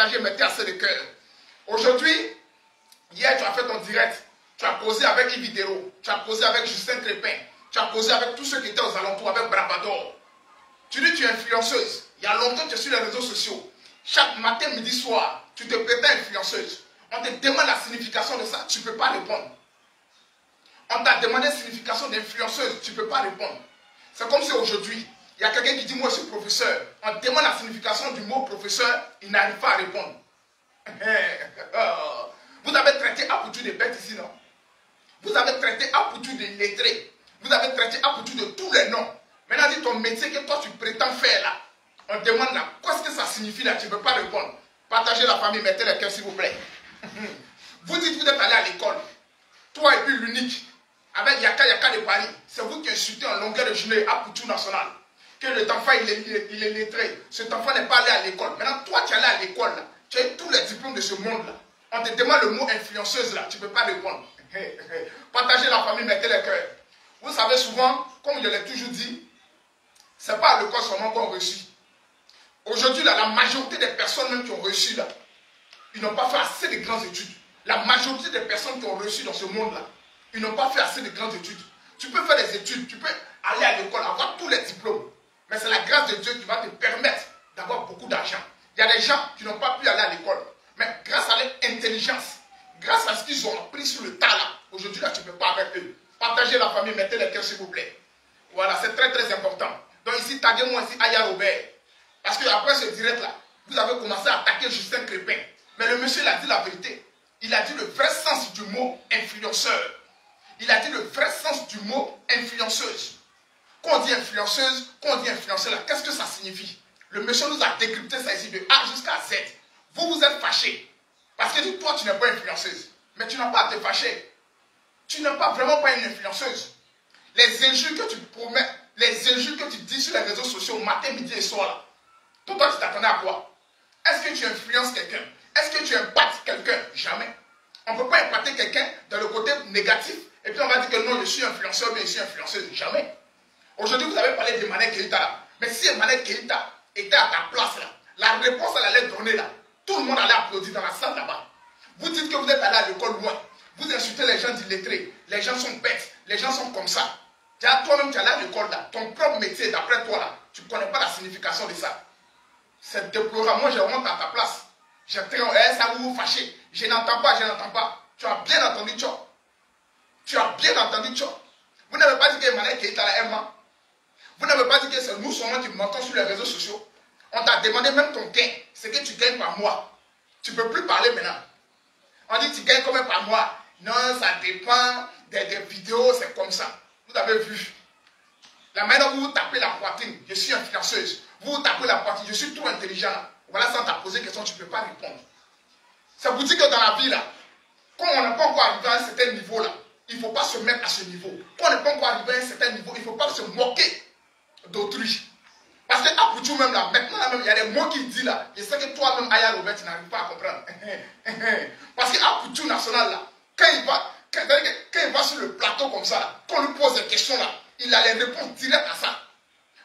partager, mettez assez de cœur. Aujourd'hui, hier, tu as fait ton direct. Tu as causé avec Yves Vidéo. Tu as causé avec Justin Crépin. Tu as causé avec tous ceux qui étaient aux alentours, avec Bravador. Tu dis que tu es influenceuse. Il y a longtemps que tu es sur les réseaux sociaux. Chaque matin, midi, soir, tu te prétends influenceuse. On te demande la signification de ça, tu ne peux pas répondre. On t'a demandé la signification d'influenceuse, tu ne peux pas répondre. C'est comme si aujourd'hui, il y a quelqu'un qui dit, moi je suis professeur. On te demande la signification du mot professeur, il n'arrive pas à répondre. Vous avez traité à pour tout des bêtes ici, non? Vous avez traité à pour tout des lettrés. Vous avez traité à pour tout de tous les noms. Maintenant, dis ton métier que toi tu prétends faire là. On te demande là, qu'est-ce que ça signifie là? Tu ne peux pas répondre. Partagez la famille, mettez les cœurs s'il vous plaît. Vous dites que vous êtes allé à l'école. Toi et puis l'unique. Avec Yaka de Paris. C'est vous qui insultez en longueur de journée à Poutou National. Que le enfant il est lettré. Cet enfant n'est pas allé à l'école. Maintenant, toi tu es allé à l'école là. Tu as eu tous les diplômes de ce monde là. On te demande le mot influenceuse là. Tu ne peux pas répondre. Partagez la famille, mettez les cœurs. Vous savez souvent, comme je l'ai toujours dit, ce n'est pas à l'école seulement qu'on réussit. Aujourd'hui, la majorité des personnes même qui ont reçu là, ils n'ont pas fait assez de grandes études. La majorité des personnes qui ont reçu dans ce monde-là, ils n'ont pas fait assez de grandes études. Tu peux faire des études, tu peux aller à l'école, avoir tous les diplômes. Mais c'est la grâce de Dieu qui va te permettre d'avoir beaucoup d'argent. Il y a des gens qui n'ont pas pu aller à l'école. Mais grâce à leur intelligence, grâce à ce qu'ils ont appris sur le tas là, aujourd'hui là, tu ne peux pas avec eux. Partagez la famille, mettez les cœurs s'il vous plaît. Voilà, c'est très très important. Donc ici, taguez-moi ici Aya Robert. Parce que après ce direct-là, vous avez commencé à attaquer Justin Crépin. Mais le monsieur, il a dit la vérité. Il a dit le vrai sens du mot influenceur. Il a dit le vrai sens du mot influenceuse. Quand on dit influenceuse, quand on dit influenceur, qu'est-ce que ça signifie? Le monsieur nous a décrypté ça ici de A jusqu'à Z. Vous vous êtes fâchés. Parce que toi, tu n'es pas influenceuse. Mais tu n'as pas à te fâcher. Tu n'es pas vraiment pas une influenceuse. Les injures que tu promets, les injures que tu dis sur les réseaux sociaux matin, midi et soir là. Toi, tu t'attendais à quoi? Est-ce que tu influences quelqu'un? Est-ce que tu impactes quelqu'un? Jamais. On ne peut pas impacter quelqu'un dans le côté négatif et puis on va dire que non, je suis influenceur, mais je suis influenceuse. Jamais. Aujourd'hui, vous avez parlé de Emmanuel Keïta là. Mais si Emmanuel Keïta était à ta place là, la réponse elle allait donner là. Tout le monde allait applaudir dans la salle là-bas. Vous dites que vous êtes allé à l'école loin. Vous insultez les gens d'illettrés. Les gens sont bêtes. Les gens sont comme ça. Toi-même, tu es allé à l'école là. Ton propre métier, d'après toi là, tu ne connais pas la signification de ça. C'est déplorable. Moi, je remonte à ta place. Ça vous fâchez. Je n'entends pas, je n'entends pas. Tu as bien entendu, Tcho. Tu as bien entendu, Tcho. Vous n'avez pas dit que Emmanuel Keïta là est mort. Vous n'avez pas dit que c'est nous seulement qui mentons sur les réseaux sociaux. On t'a demandé même ton gain. C'est que tu gagnes par mois. Tu ne peux plus parler maintenant. On dit que tu gagnes combien par mois? Non, ça dépend des vidéos, c'est comme ça. Vous avez vu. La manière dont vous tapez la poitrine, je suis influenceuse. Vous tapez la poitrine, je suis trop intelligent. Voilà, sans t'a posé question, tu ne peux pas répondre. Ça vous dit que dans la vie, là, quand on n'est pas encore arrivé à un certain niveau, là, il ne faut pas se mettre à ce niveau. Quand on n'est pas encore arrivé à un certain niveau, il ne faut pas se moquer d'autrui. Parce que à Poutou même là, maintenant là même, il y a des mots qu'il dit là. Je sais que toi-même, Aya Robert, tu n'arrives pas à comprendre. Parce qu'à Poutou National là, quand il va sur le plateau comme ça, là, quand on lui pose des questions là, il a les réponses directes à ça.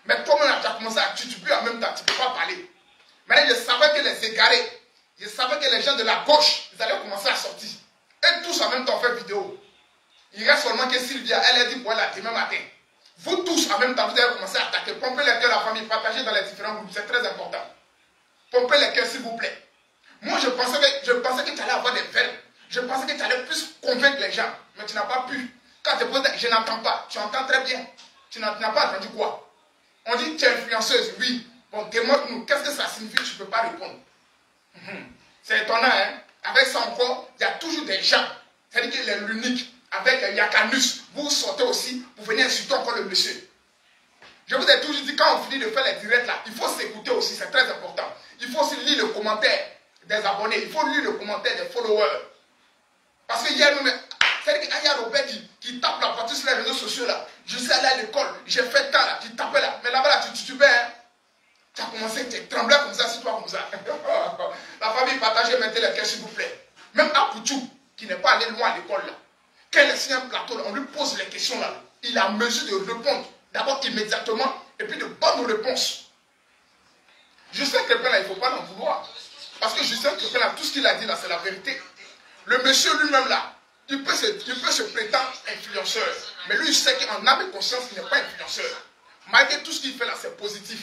Mais toi-même, tu as commencé à tituber en même temps, tu ne peux pas parler. Maintenant, je savais que les égarés, je savais que les gens de la gauche, ils allaient commencer à sortir. Et tous en même temps fait vidéo. Il reste seulement que Sylvia, elle a dit pour elle là, demain matin. Vous tous en même temps, vous allez commencer à attaquer. Pompez les cœurs de la famille, partagez dans les différents groupes, c'est très important. Pompez les cœurs s'il vous plaît. Moi, je pensais que tu allais avoir des verbes. Je pensais que tu allais plus convaincre les gens. Mais tu n'as pas pu. Quand tu poses, je n'entends pas. Tu entends très bien. Tu n'as pas entendu quoi? On dit tu es influenceuse, oui. Bon, démontre-nous. Qu'est-ce que ça signifie? Tu ne peux pas répondre. C'est étonnant, hein? Avec ça encore, il y a toujours des gens. C'est-à-dire qu'il est l'unique. Avec Yakanus, vous sortez aussi pour venir insulter encore le monsieur. Je vous ai toujours dit, quand on finit de faire les directs là, il faut s'écouter aussi, c'est très important. Il faut aussi lire le commentaire des abonnés, il faut lire le commentaire des followers. Parce que hier, c'est-à-dire qu'il y a Robert qui tape la partie sur les réseaux sociaux là. Je suis allé à l'école, j'ai fait tant là, tu tapais là. Mais là-bas là, tu titubais, hein. Tu as commencé, tu tremblais comme ça, sur toi comme ça. La famille, partagez, mettez les cœurs s'il vous plaît. Même à Poutou, qui n'est pas allé loin à l'école là. Quand il est sur un plateau, là, on lui pose les questions là. Il a mesure de répondre. D'abord immédiatement, et puis de bonnes réponses. Je sais que là, il ne faut pas l'en vouloir. Parce que Justin Crépin, là, tout ce qu'il a dit là, c'est la vérité. Le monsieur lui-même là, il peut se prétendre influenceur. Mais lui, il sait qu'en âme et conscience, il n'est pas influenceur. Malgré tout ce qu'il fait là, c'est positif.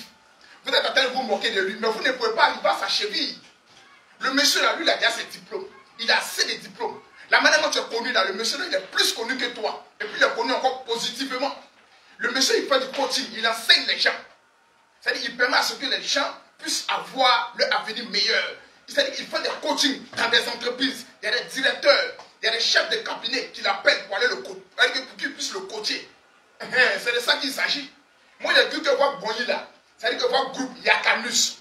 Vous êtes en train de vous moquer de lui, mais vous ne pouvez pas arriver à sa cheville. Le monsieur là, lui, il a déjà ses diplômes. Il a assez de diplômes. La manière dont tu es connu là, le monsieur là, il est plus connu que toi. Et puis il est connu encore positivement. Le monsieur, il fait du coaching, il enseigne les gens. C'est-à-dire qu'il permet à ce que les gens puissent avoir leur avenir meilleur. C'est-à-dire qu'il fait des coachings dans des entreprises. Il y a des directeurs, il y a des chefs de cabinet qui l'appellent pour aller le coacher, pour qu'ils puissent le coacher. C'est de ça qu'il s'agit. Moi, j'ai cru que voir Bonny là, c'est-à-dire que voir groupe Yakanus,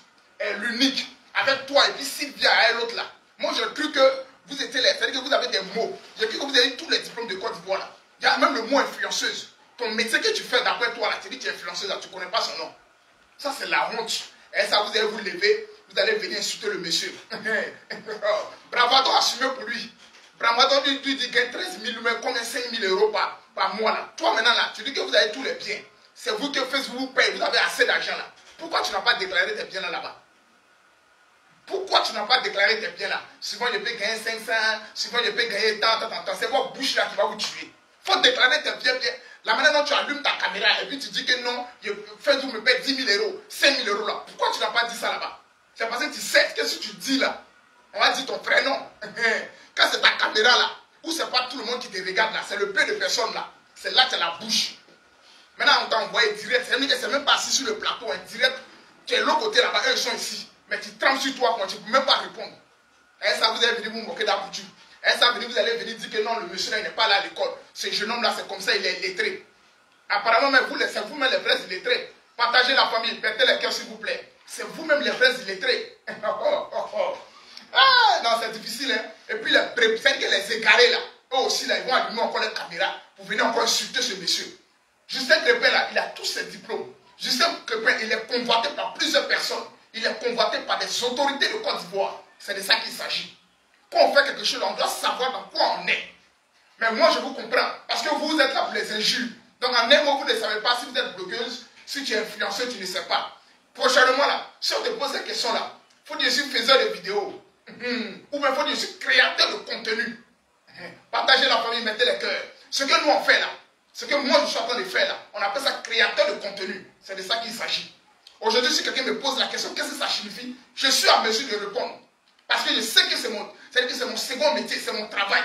l'unique, avec toi et puis Sylvia et l'autre là. Moi, j'ai cru que vous étiez là, c'est-à-dire que vous avez des mots. J'ai cru que vous avez tous les diplômes de Côte d'Ivoire là. Il y a même le mot influenceuse. Ton métier que tu fais d'après toi là, tu dis que tu es influenceuse là, tu ne connais pas son nom. Ça, c'est la honte. Et ça, vous allez vous lever, vous allez venir insulter le monsieur. Bravado assumé pour lui. Bravado lui dit qu'il gagne 13 000, mais combien 5 000 euros par mois là. Toi maintenant là, tu dis que vous avez tous les biens. C'est vous que Facebook vous paye, vous avez assez d'argent là. Pourquoi tu n'as pas déclaré tes biens là-bas? Pourquoi tu n'as pas déclaré tes biens là? Souvent je peux gagner 500, souvent je peux gagner tant. C'est votre bouche là qui va vous tuer. Il faut déclarer tes biens. La manière dont tu allumes ta caméra et puis tu dis que non, Facebook me paie 10 000 euros, 5 000 euros là. Pourquoi tu n'as pas dit ça là-bas? C'est parce que tu sais que si tu dis là, on va dire ton prénom. Quand c'est ta caméra là, ou c'est pas tout le monde qui te regarde là, c'est le peu de personnes là. C'est là que tu as la bouche. Maintenant on t'a envoyé direct, c'est même pas assis sur le plateau, hein, direct. Tu es de l'autre côté là-bas, eux ils sont ici. Mais tu trembles sur toi quand tu ne peux même pas répondre. Et ça vous allez venir vous moquer d'Aboutu. Et ça vous allez venir dire que non, le monsieur là il n'est pas là à l'école. Ce jeune homme là c'est comme ça, il est illettré. Apparemment, mais c'est vous-même les vrais illettrés. Partagez la famille, mettez les cœurs s'il vous plaît. C'est vous-même les vrais illettrés. Ah, non, c'est difficile. Hein? Et puis, c'est que les égarés là, eux aussi là, ils vont allumer encore les caméras pour venir encore insulter ce monsieur. Justin Crépin là, il a tous ses diplômes. Justin Crépin, il est convoité par plusieurs personnes. Il est convoité par des autorités de Côte d'Ivoire. C'est de ça qu'il s'agit. Quand on fait quelque chose, on doit savoir dans quoi on est. Mais moi, je vous comprends. Parce que vous êtes là pour les injures. Donc, en un mot, vous ne savez pas si vous êtes blogueuse, si tu es influenceuse, tu ne sais pas. Prochainement, là, si on te pose ces questions-là, il faut dire que je suis faiseur de vidéos. Ou bien il faut dire que je suis créateur de contenu. Partagez la famille, mettez les cœurs. Ce que nous on fait là, ce que moi je suis en train de faire là, on appelle ça créateur de contenu. C'est de ça qu'il s'agit. Aujourd'hui, si quelqu'un me pose la question, qu'est-ce que ça signifie? Je suis en mesure de répondre. Parce que je sais que c'est mon second métier, c'est mon travail.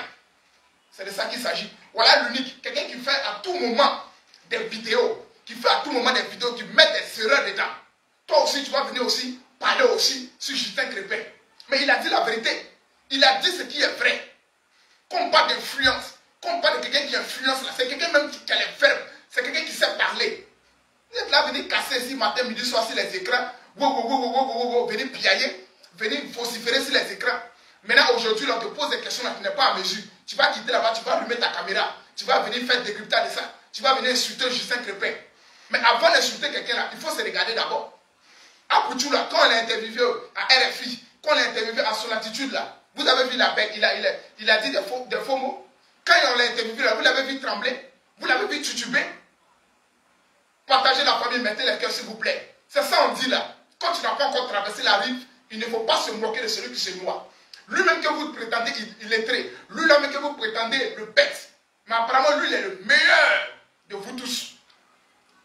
C'est de ça qu'il s'agit. Voilà l'unique. Quelqu'un qui fait à tout moment des vidéos, qui fait à tout moment des vidéos, qui met des erreurs dedans. Toi aussi, tu vas venir aussi parler aussi sur Justin Crépin. Mais il a dit la vérité. Il a dit ce qui est vrai. Quand on parle d'influence, quand on parle de quelqu'un qui influence là, c'est quelqu'un même qui a les verbes. C'est quelqu'un qui sait parler. Vous êtes là, venir casser ici matin, midi, soir sur les écrans. Venir piailler, venir vociférer sur les écrans. Maintenant, aujourd'hui, on te pose des questions là, tu n'es pas à mesure. Tu vas quitter là-bas, tu vas allumer ta caméra. Tu vas venir faire décryptage de ça. Tu vas venir insulter Justin Crépin. Mais avant d'insulter quelqu'un là, il faut se regarder d'abord. Aboutu là, quand on l'a interviewé à RFI, quand on l'a interviewé à son attitude là, vous avez vu la bête, il a dit des faux mots. Quand on l'a interviewé là, vous l'avez vu trembler, vous l'avez vu tituber. Partagez la famille, mettez les cœurs s'il vous plaît. C'est ça on dit là. Quand tu n'as pas encore traversé la rive, il ne faut pas se moquer de celui qui se noie. Lui-même que vous prétendez illettré, lui-même que vous prétendez le bête. Mais apparemment, lui, il est le meilleur de vous tous.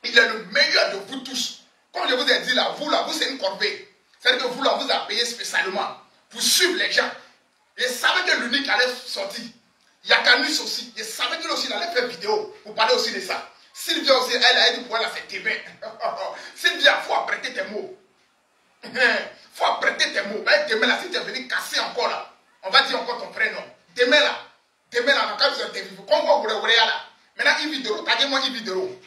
Il est le meilleur de vous tous. Comme je vous ai dit là, vous c'est une corvée. C'est-à-dire que vous là, on vous a payé spécialement pour suivre les gens. Je savais que l'unique allait sortir. Yakanus aussi. Je savais qu'il aussi allait faire vidéo pour parler aussi de ça. Sylvia aussi, elle a dit pour elle, c'est tes mains. Sylvia, il faut apprêter tes mots. Il faut apprêter tes mots. Demain là, si tu es venu casser encore là, on va dire encore ton prénom. Demain là, quand vous êtes venu, quand vous voulez là, maintenant, une vidéo, taguez-moi une vidéo.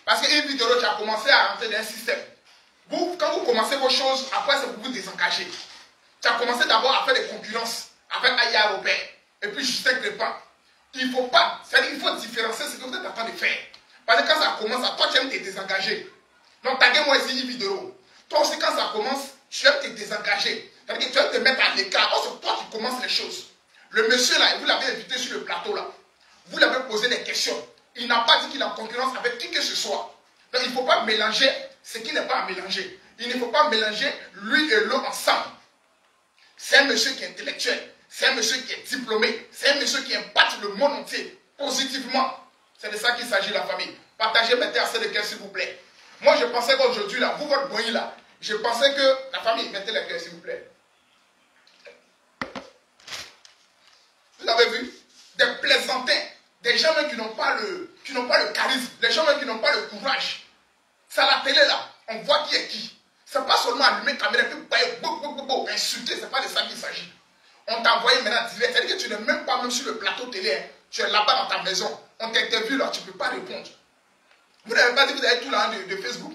Parce qu'une vidéo, tu as commencé à rentrer dans un système. Vous, quand vous commencez vos choses, après, c'est pour vous désengager. Tu as commencé d'abord à faire des concurrences avec Aya Robert et puis Justin Crépin. Il ne faut pas, c'est-à-dire qu'il faut différencier ce que vous êtes en train de faire. Parce que quand ça commence, toi, tu aimes te désengager. Donc, taguez-moi ici une vidéo. Toi aussi, quand ça commence, tu aimes te désengager. C'est-à-dire que tu aimes te mettre à l'écart. Oh, c'est toi qui commences les choses. Le monsieur là, vous l'avez invité sur le plateau là. Vous l'avez posé des questions. Il n'a pas dit qu'il est en concurrence avec qui que ce soit. Donc, il ne faut pas mélanger ce qui n'est pas à mélanger. Il ne faut pas mélanger lui et l'eau ensemble. C'est un monsieur qui est intellectuel. C'est un monsieur qui est diplômé. C'est un monsieur qui impacte le monde entier positivement. C'est de ça qu'il s'agit, la famille. Partagez, mettez assez de cœur, s'il vous plaît. Moi, je pensais qu'aujourd'hui, là, vous, votre boy, là, je pensais que la famille, mettez les cœurs, s'il vous plaît. Vous avez vu? Des plaisantins, des gens même qui n'ont pas le charisme, des gens même qui n'ont pas le courage. C'est à la télé, là, on voit qui est qui. C'est pas seulement allumer la caméra, puis insulter, c'est pas de ça qu'il s'agit. On t'a envoyé maintenant direct, c'est-à-dire que tu n'es même pas même sur le plateau télé, hein. Tu es là-bas dans ta maison, on t'interviewe là, tu ne peux pas répondre. Vous n'avez pas dit que vous avez tout là de Facebook.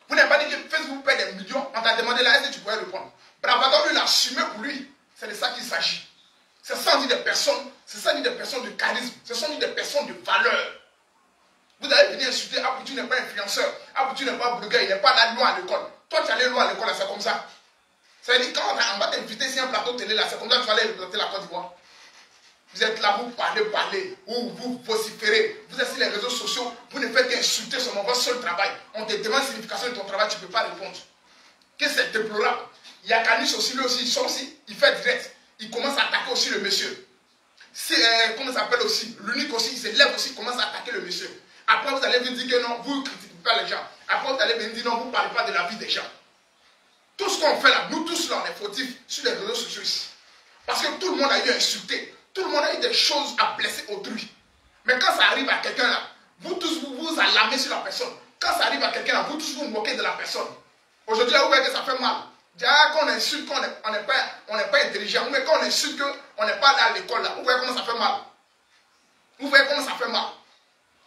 Vous n'avez pas dit que Facebook paie des millions, on t'a demandé là, est-ce que tu pourrais répondre. Bravado, lui, l'a assumé pour lui. C'est de ça qu'il s'agit. Ce sont des personnes, ce sont des personnes de charisme, ce sont des personnes de valeur. Vous allez venir insulter, ah, tu n'es pas influenceur, ah, tu n'es pas blogueur, il n'est pas là loin à l'école. Toi, tu allais loin à l'école, c'est comme ça. Ça veut dire quand on va t'inviter sur un plateau télé, là, c'est comme ça que tu vas aller représenter la Côte d'Ivoire. Vous êtes là, vous parlez, vous vociférez. Vous êtes sur les réseaux sociaux, vous ne faites qu'insulter sur votre seul travail. On te demande la signification de ton travail, tu ne peux pas répondre. Que c'est déplorable. Il y a Canis aussi, lui aussi, il sort aussi, il fait direct. Il commence à attaquer aussi le monsieur. Comment ça s'appelle aussi? L'unique aussi, il se lève aussi, il commence à attaquer le monsieur. Après, vous allez venir dire que non, vous ne critiquez pas les gens. Après, vous allez venir dire non, vous ne parlez pas de la vie des gens. Tout ce qu'on fait là, nous tous là, on est fautifs sur les réseaux sociaux ici. Parce que tout le monde a eu à insulter. Tout le monde a eu des choses à blesser autrui. Mais quand ça arrive à quelqu'un là, vous tous vous alarmez sur la personne. Quand ça arrive à quelqu'un là, vous tous vous moquez de la personne. Aujourd'hui, vous voyez que ça fait mal. Déjà, quand on insulte qu'on n'est pas intelligent, mais quand on insulte qu'on n'est pas là à l'école là, vous voyez comment ça fait mal. Vous voyez comment ça fait mal.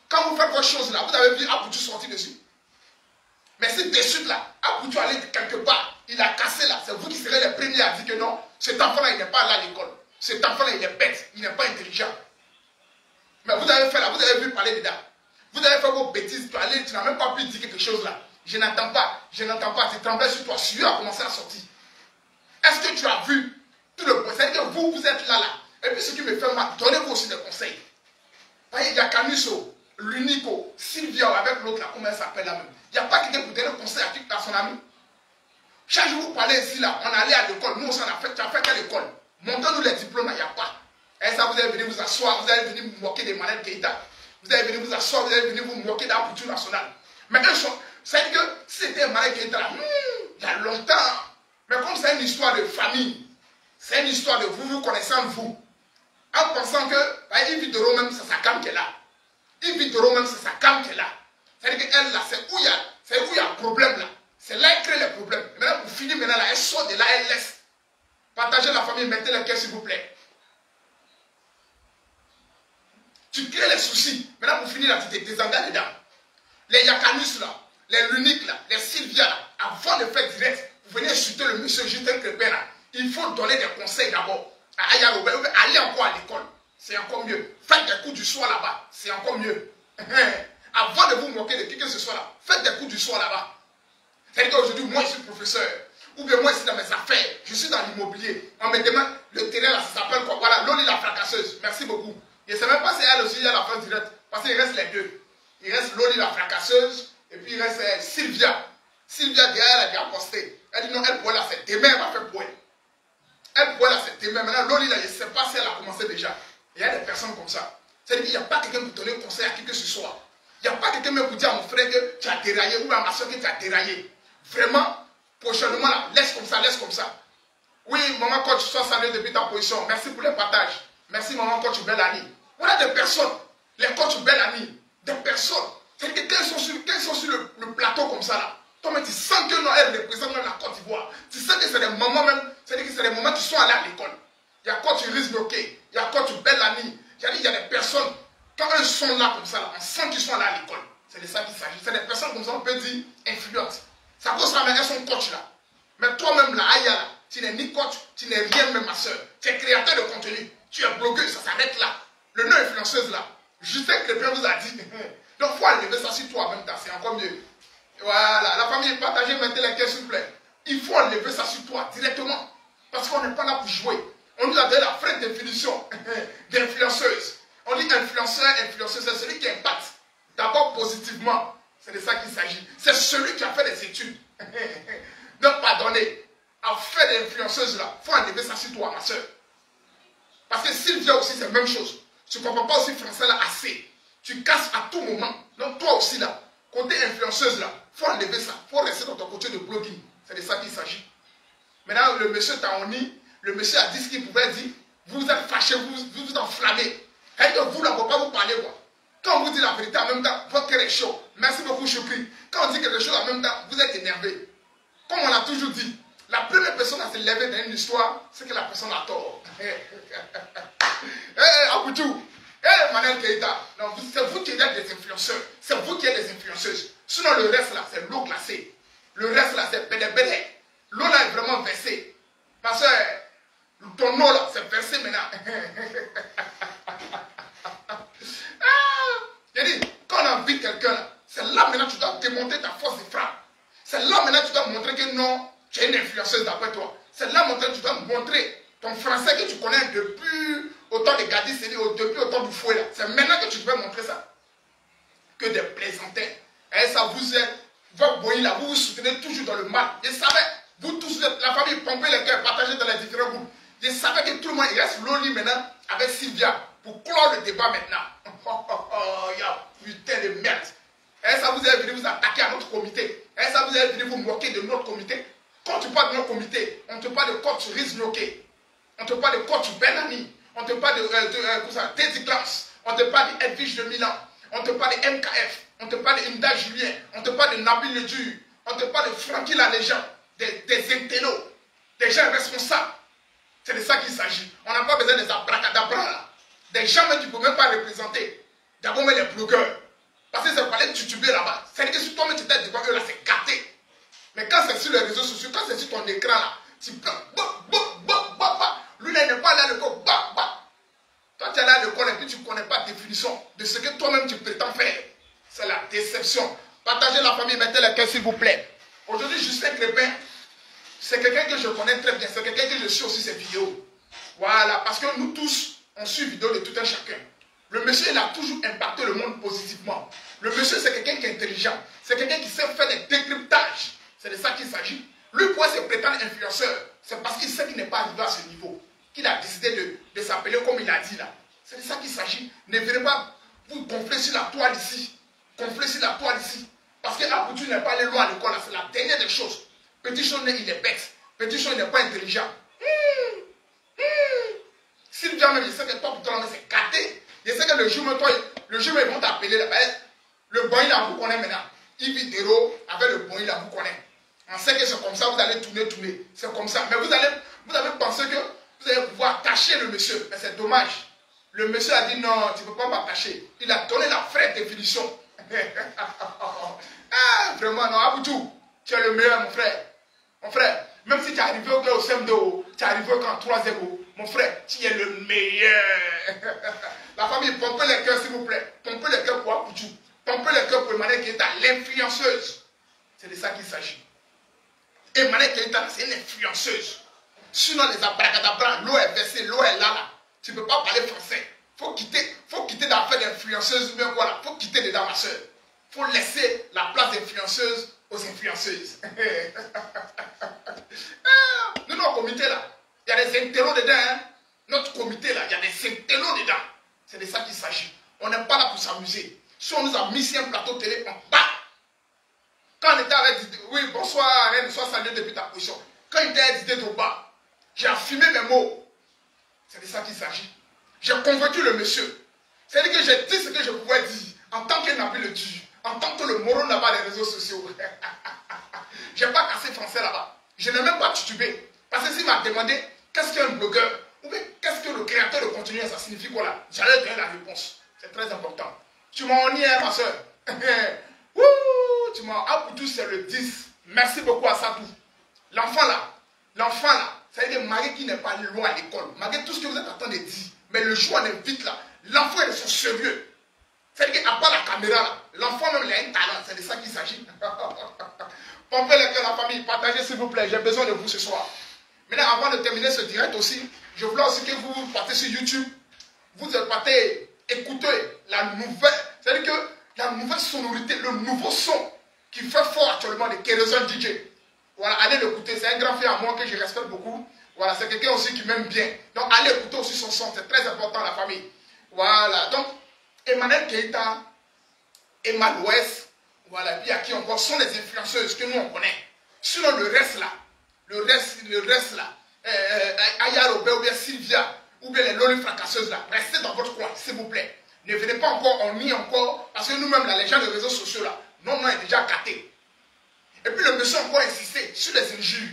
Quand vous faites vos choses là, vous avez vu Aboutou sortir dessus. Mais si dessus là, Aboutou allait quelque part, il a cassé là, c'est vous qui serez les premiers à dire que non, cet enfant là, il n'est pas là à l'école. Cet enfant là, il est bête, il n'est pas intelligent. Mais vous avez fait là, vous avez vu parler dedans. Vous avez fait vos bêtises, tu n'as même pas pu dire quelque chose là. Je n'entends pas, tu tremblais sur toi, celui a commencé à sortir. Est-ce que tu as vu tout le point? C'est-à-dire que vous êtes là. Et puis ce qui me fait mal, donnez-vous aussi des conseils. Il y a Caniso, l'unico, Sylvia avec l'autre là, comment elle s'appelle là même. Il n'y a pas quelqu'un pour donner conseil à son ami. Chaque jour vous parlez ici là, on allait à l'école, nous aussi on a fait, tu as fait quelle école? Montrez-nous les diplômes, il n'y a pas. Et ça, vous allez venir vous asseoir, vous allez venir vous moquer des Manel Keïta. Vous allez venir vous asseoir, vous allez venir vous moquer d'un Aboutou national. Mais c'est-à-dire que si c'était Manel Keïta là, il y a longtemps. Mais comme c'est une histoire de famille, c'est une histoire de vous connaissez entre vous. En pensant que Yves Doro même, c'est sa cam qui est là. Yves Doro même, c'est sa cam qui est là. C'est-à-dire qu'elle là, c'est où il y a un problème là. C'est là qu'elle crée les problèmes. Maintenant, pour finir maintenant là, elle sort de là, elle laisse. Partagez la famille, mettez le cœur s'il vous plaît. Tu crées les soucis. Maintenant, pour finir là, tu te désengages dedans. Les Yakanus là, les Luniques là, les Sylvia là, avant de faire direct, vous venez insulter le monsieur Justin Crépin là. Il faut donner des conseils d'abord. Allez encore à l'école, c'est encore mieux. Faites des coups du soir là-bas, c'est encore mieux. Avant de vous moquer de qui que ce soit là, faites des coups du soir là-bas. C'est-à-dire qu'aujourd'hui, moi je suis professeur. Ou bien moi, ici dans mes affaires, je suis dans l'immobilier. On me demande, le terrain là, ça s'appelle quoi? Voilà, Loli la fracasseuse. Merci beaucoup. Je ne sais même pas si elle aussi, il y a la fin directe. Parce qu'il reste les deux. Il reste Loli la fracasseuse, et puis il reste Sylvia. Sylvia, derrière, elle a déjà posté. Elle dit non, elle pourrait là, c'est demain, elle va faire point. Elle pourrait là, c'est demain. Maintenant, Loli là, je ne sais pas si elle a commencé déjà. Il y a des personnes comme ça. C'est-à-dire qu'il n'y a pas quelqu'un pour donner conseil à qui que ce soit. Il n'y a pas quelqu'un même pour dire à mon frère que tu as déraillé, ou à ma soeur que tu as déraillé. Vraiment. Prochainement, là, laisse comme ça, laisse comme ça. Oui, maman coach, sois salué depuis ta position. Merci pour le partage. Merci, maman coach Bellani. Voilà des personnes, les coachs Bellani, des personnes. C'est-à-dire que quand ils sont sur le plateau comme ça, là, toi, tu sens que non, elles représentent même la Côte d'Ivoire. Tu sens que c'est des moments même, c'est-à-dire que c'est des moments qui sont allés à l'école. Il y a coach Riz Noké, il y a coach Bellani. Il y a des personnes, quand elles sont là comme ça, là, on sent qu'ils sont allés à l'école. C'est de ça qu'il s'agit. C'est des personnes comme ça, on peut dire influentes. Ça cause ça, mais elles sont coach là. Mais toi-même là, Aya là, tu n'es ni coach, tu n'es rien même ma soeur. Tu es créateur de contenu. Tu es blogueuse, ça s'arrête là. Le nom influenceuse là. Justin Crépin vous a dit. Donc il faut enlever ça sur toi en même temps, c'est encore mieux. Voilà, la famille est partagée, mettez les cœurs s'il vous plaît. Il faut enlever ça sur toi directement. Parce qu'on n'est pas là pour jouer. On nous a donné la vraie définition d'influenceuse. On dit influenceur, influenceuse, c'est celui qui impacte. D'abord positivement. C'est de ça qu'il s'agit. C'est celui qui a fait des études. Donc, pardonnez. à faire des influenceuses là, il faut enlever ça sur toi, ma soeur. Parce que Sylvia aussi, c'est la même chose. Tu ne comprends pas aussi français là assez. Tu casses à tout moment. Donc toi aussi là, côté influenceuse là, il faut enlever ça. Il faut rester dans ton côté de blogging. C'est de ça qu'il s'agit. Maintenant, le monsieur Taoni, le monsieur a dit ce qu'il pouvait dire. Vous êtes fâché, vous enflammez. Et que vous ne pouvez pas vous parler quoi. Quand on vous dit la vérité en même temps, votre cœur est chaud. Merci beaucoup, Choukri. Quand on dit quelque chose en même temps, vous êtes énervé. Comme on l'a toujours dit, la première personne à se lever dans une histoire, c'est que la personne a tort. Aboutou, Manel Keïta, c'est vous qui êtes des influenceurs. C'est vous qui êtes des influenceuses. Sinon, le reste là, c'est l'eau glacée. Le reste là, c'est bédé. L'eau là est vraiment versée. Parce que ton eau là, c'est versé maintenant. J'ai dit, quand on invite quelqu'un là, c'est là maintenant que tu dois démonter ta force de frappe. C'est là maintenant que tu dois montrer que non, tu es une influenceuse d'après toi. C'est là maintenant que tu dois montrer ton français que tu connais depuis autant de Gadi, c'est depuis autant du fouet là. C'est maintenant que tu dois montrer ça. Que des plaisantins. Et ça vous est, votre boy là, vous vous soutenez toujours dans le mal. Je savais, vous tous, la famille, pompez les cœurs, partagez dans les différents groupes. Je savais que tout le monde il reste loli maintenant avec Sylvia pour clore le débat maintenant. Putain de merde. Et ça vous est venu vous attaquer à notre comité. Et ça vous est venu vous moquer de notre comité. Quand tu parles de notre comité, on te parle de coach Riznoké. On te parle de coach Benani. On te parle de Teddy Klaus. On te parle de Edwige de Milan. On te parle de MKF. On te parle de Inda Julien. On te parle de Nabil Le Dur. On te parle de Francky la légende. Des intellos. Des gens responsables. C'est de ça qu'il s'agit. On n'a pas besoin des abracadabras là. Des gens même qui ne peuvent même pas représenter. D'abord, mais les blogueurs. Parce que c'est pas les tutubés là-bas. C'est-à-dire que si toi-même tu t'es devant eux là, c'est gâté. Mais quand c'est sur les réseaux sociaux, quand c'est sur ton écran là, tu prends. Lui, il n'est pas là à l'école. Toi, tu es là à l'école et puis tu ne connais pas la définition de ce que toi-même tu prétends faire. C'est la déception. Partagez la famille, mettez les cœurs s'il vous plaît. Aujourd'hui, Justin Crépin, c'est quelqu'un que je connais très bien. C'est quelqu'un que je suis aussi ses vidéos. Voilà, parce que nous tous, on suit les vidéos de tout un chacun. Le monsieur, il a toujours impacté le monde positivement. Le monsieur, c'est quelqu'un qui est intelligent. C'est quelqu'un qui sait faire des décryptages. C'est de ça qu'il s'agit. Lui, pourquoi se prétendre influenceur? C'est parce qu'il sait qu'il n'est pas arrivé à ce niveau. Qu'il a décidé de s'appeler comme il a dit là. C'est de ça qu'il s'agit. Ne venez pas vous gonfler sur la toile ici. Gonfler sur la toile ici. Parce que Aboutou n'est pas allé loin à l'école. C'est la dernière des choses. Petit Chon, il est bête. Petit Chon, il n'est pas intelligent. Sylvia même, je sais que toi, pour toi, c'est gâté. Je sais que le jour, ils vont t'appeler là-bas. Le bon, là, vous connaissez maintenant. Yves Dero, avec le bon, là, vous connaissez. On sait que c'est comme ça, vous allez tourner. C'est comme ça. Mais vous avez pensé que vous allez pouvoir cacher le monsieur. Mais c'est dommage. Le monsieur a dit non, tu ne peux pas m'attacher. Il a donné la vraie définition. Vraiment, non, Aboutou, tu es le meilleur, mon frère. Mon frère, même si tu es arrivé au CM2, tu es arrivé au 3e, mon frère, tu es le meilleur. La famille, pompez les cœurs, s'il vous plaît. Pompez les cœurs pour Aboutou. Pompez les cœurs pour Emmanuel Keïta, l'influenceuse. C'est de ça qu'il s'agit. Emmanuel Keïta, c'est une influenceuse. Sinon, les abracadabras, l'eau est versée, l'eau est là. Tu ne peux pas parler français. Faut quitter d'affaires d'influenceuse, mais voilà, faut quitter dedans, ma soeur. Faut laisser la place d'influenceuse aux influenceuses. Nous, notre comité là, il y a des intellos dedans. Hein? Notre comité là, il y a des intellos dedans. C'est de ça qu'il s'agit. On n'est pas là pour s'amuser. Si on nous a mis sur un plateau télé, on bat. Quand on était avec oui, bonsoir, Reine, sois salué depuis ta position. Quand il était à au bas, j'ai affirmé mes mots. C'est de ça qu'il s'agit. J'ai convaincu le monsieur. C'est-à-dire que j'ai dit ce que je pouvais dire en tant que Nabil Le Dur, en tant que le moron là-bas des réseaux sociaux. Je n'ai pas cassé français là-bas. Je n'ai même pas tutubé. Parce que s'il m'a demandé qu'est-ce qu'un blogueur ou bien qu'est-ce que le créateur de contenu, ça signifie quoi là, j'allais donner la réponse. C'est très important. Tu m'as honni, hein, ma soeur. Tu m'as Aboutou, c'est le 10. Merci beaucoup à Satou. L'enfant là, ça veut dire Marie qui n'est pas loin à l'école. Malgré tout ce que vous êtes en train de dire, mais le choix est vite là. L'enfant est sérieux. C'est-à-dire qu'à part la caméra là, l'enfant même il a un talent, c'est de ça qu'il s'agit. Pompez les cœurs, la famille, partagez s'il vous plaît, j'ai besoin de vous ce soir. Maintenant, avant de terminer ce direct aussi, je voulais aussi que vous partez sur YouTube, vous partez écouter la nouvelle, c'est-à-dire que la nouvelle sonorité, le nouveau son qui fait fort actuellement de Kérosène DJ. Voilà, allez l'écouter. C'est un grand frère à moi que je respecte beaucoup. Voilà, c'est quelqu'un aussi qui m'aime bien. Donc, allez écouter aussi son son. C'est très important, la famille. Voilà. Donc, Emmanuel Keita, Emma West, voilà, puis à qui encore sont les influenceuses que nous on connaît. Sinon, le reste là, Aya Robert ou bien Sylvia, ou bien les Loli fracasseuses là, restez dans votre coin, s'il vous plaît. Ne venez pas encore, on nie encore, parce que nous-mêmes, là, les gens des réseaux sociaux là, non, est déjà gâté. Et puis le monsieur a encore insisté sur les injures.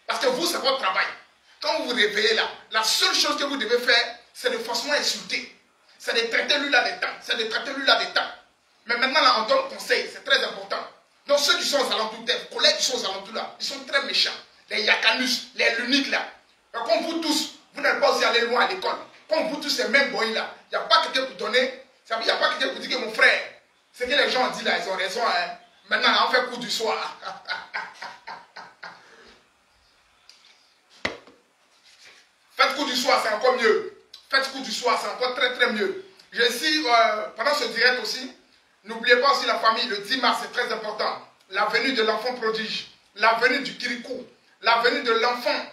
Parce que vous, c'est votre travail. Quand vous vous réveillez là, la seule chose que vous devez faire, c'est de forcément insulter. C'est de traiter lui là des temps. C'est de traiter lui là des temps. Mais maintenant, là, on donne conseil, c'est très important. Donc ceux qui sont aux alentours, les collègues qui sont aux alentours là, ils sont très méchants. Les Yakanus, les Luniques là. Comme vous tous, vous n'allez pas aussi aller loin à l'école. Comme vous tous, ces mêmes boys là, il n'y a pas quelqu'un pour donner, il n'y a pas quelqu'un pour dire que mon frère, ce que les gens ont dit là, ils ont raison. Hein. Maintenant, on fait coup du soir. Faites coup du soir, c'est encore mieux. Faites coup du soir, c'est encore très très mieux. Je suis, pendant ce direct aussi, n'oubliez pas aussi la famille, le 10 mars, c'est très important. La venue de l'enfant prodige, la venue du Kirikou, la venue de l'enfant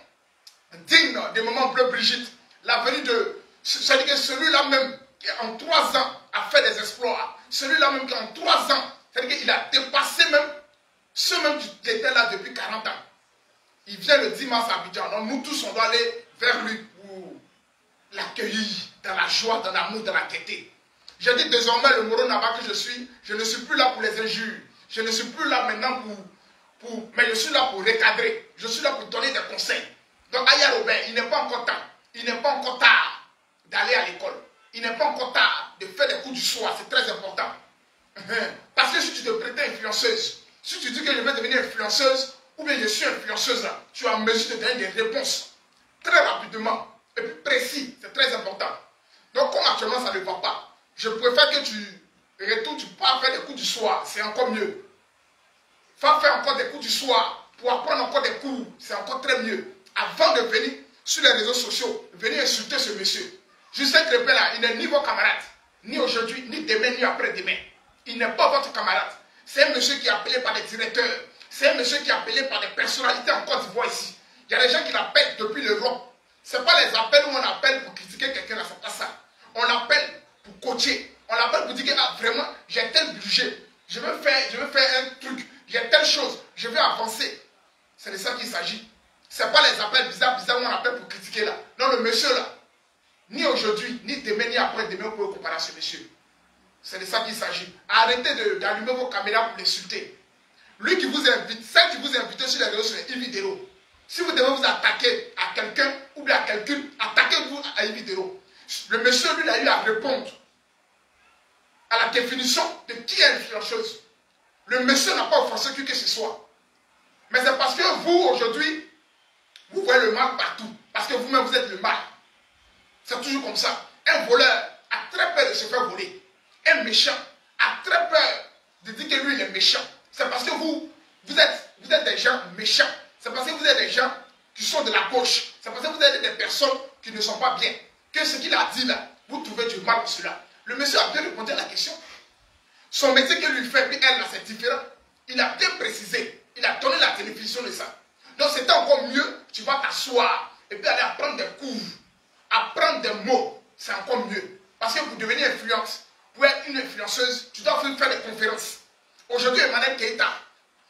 digne des moments bleu Brigitte, la venue de celui-là même qui en 3 ans a fait des exploits, celui-là même qui en 3 ans, c'est-à-dire qu'il a dépassé même ceux même qui étaient là depuis 40 ans. Il vient le 10 mars à Abidjan. Donc nous tous, on doit aller vers lui pour l'accueillir dans la joie, dans l'amour, dans la gaieté. Je dis désormais le Moro Naba que je ne suis plus là pour les injures. Je ne suis plus là maintenant mais je suis là pour recadrer. Je suis là pour donner des conseils. Donc Aya Robert, il n'est pas encore temps. Il n'est pas encore tard d'aller à l'école. Il n'est pas encore tard de faire des coups du soir. C'est très important. Parce que si tu te prétends influenceuse, si tu dis que je vais devenir influenceuse, ou bien je suis influenceuse, tu as en mesure de donner des réponses très rapidement et puis précis. C'est très important. Donc comme actuellement ça ne va pas, je préfère que tu retournes, tu pars faire des coups du soir. C'est encore mieux. Faire encore des coups du soir pour apprendre encore des cours. C'est encore très mieux. Avant de venir sur les réseaux sociaux, venir insulter ce monsieur. Justin Crépin là, il n'est ni vos camarades, ni aujourd'hui, ni demain, ni après-demain. Il n'est pas votre camarade. C'est un monsieur qui est appelé par des directeurs. C'est un monsieur qui est appelé par des personnalités en Côte d'Ivoire ici. Il y a des gens qui l'appellent depuis l'Europe. Ce n'est pas les appels où on appelle pour critiquer quelqu'un, là, c'est pas ça. On l'appelle pour coacher. On l'appelle pour dire que ah, vraiment, j'ai tel budget. Je veux faire un truc. J'ai telle chose. Je veux avancer. C'est de ça qu'il s'agit. Ce n'est pas les appels bizarres où on appelle pour critiquer là. Non, le monsieur là, ni aujourd'hui, ni demain, ni après-demain, vous pouvez comparer à ce monsieur. C'est de ça qu'il s'agit. Arrêtez d'allumer vos caméras pour l'insulter. Lui qui vous invite, celle qui vous invite sur les réseaux sur une vidéo. Si vous devez vous attaquer à quelqu'un ou bien à quelqu'un, attaquez-vous à une vidéo. Le monsieur, lui, il a eu à répondre à la définition de qui est influenceuse. Le monsieur n'a pas offensé qui que ce soit. Mais c'est parce que vous, aujourd'hui, vous voyez le mal partout. Parce que vous-même, vous êtes le mal. C'est toujours comme ça. Un voleur a très peur de se faire voler. Un méchant a très peur de dire que lui, il est méchant. C'est parce que vous êtes des gens méchants. C'est parce que vous êtes des gens qui sont de la gauche. C'est parce que vous êtes des personnes qui ne sont pas bien. Que ce qu'il a dit là, vous trouvez du mal pour cela. Le monsieur a bien répondu à la question. Son métier qu'il lui fait, puis elle, là, c'est différent. Il a bien précisé. Il a donné la télévision de ça. Donc c'était encore mieux. Tu vas t'asseoir et puis aller apprendre des cours. Apprendre des mots. C'est encore mieux. Parce que vous devenez influence. Pour être une influenceuse, tu dois faire des conférences. Aujourd'hui, Emmanuel Keita,